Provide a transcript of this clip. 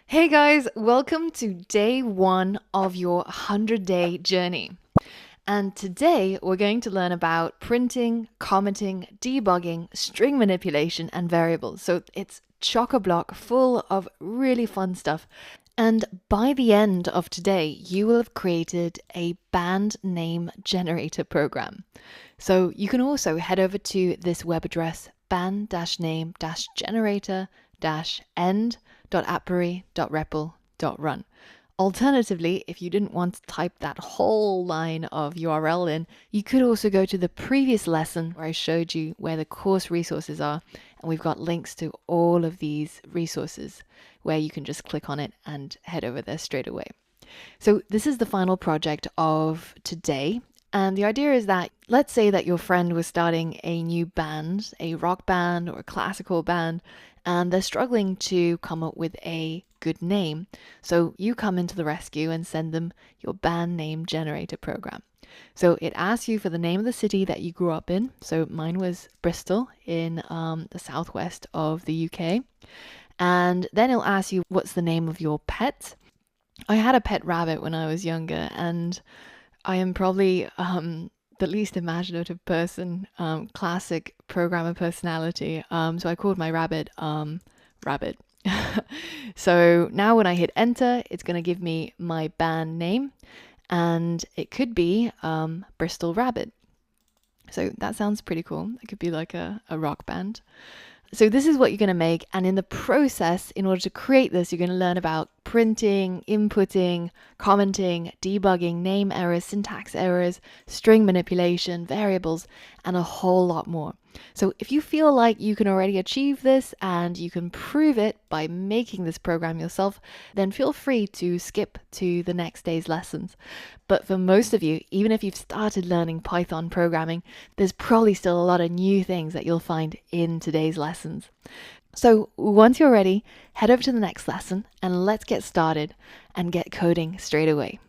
Hey guys, welcome to day one of your 100-day journey. And today we're going to learn about printing, commenting, debugging, string manipulation, and variables. So it's chock-a-block full of really fun stuff. And by the end of today, you will have created a band name generator program. So you can also head over to this web address, band-name-generator-end.apiary.repl.run. Alternatively, if you didn't want to type that whole line of URL in, you could also go to the previous lesson where I showed you where the course resources are, and we've got links to all of these resources where you can just click on it and head over there straight away. So this is the final project of today. And the idea is that, let's say that your friend was starting a new band, a rock band or a classical band, and they're struggling to come up with a good name. So you come into the rescue and send them your band name generator program. So it asks you for the name of the city that you grew up in. So mine was Bristol in the southwest of the UK. And then it'll ask you what's the name of your pet. I had a pet rabbit when I was younger, and I am probably the least imaginative person, classic programmer personality. So I called my rabbit Rabbit. So now when I hit enter, it's going to give me my band name, and it could be Bristol Rabbit. So that sounds pretty cool. It could be like a rock band. So this is what you're going to make, and in the process, in order to create this, you're going to learn about printing, inputting, commenting, debugging, name errors, syntax errors, string manipulation, variables, and a whole lot more. So if you feel like you can already achieve this and you can prove it by making this program yourself, then feel free to skip to the next day's lessons. But for most of you, even if you've started learning Python programming, there's probably still a lot of new things that you'll find in today's lessons. So once you're ready, head over to the next lesson and let's get started and get coding straight away.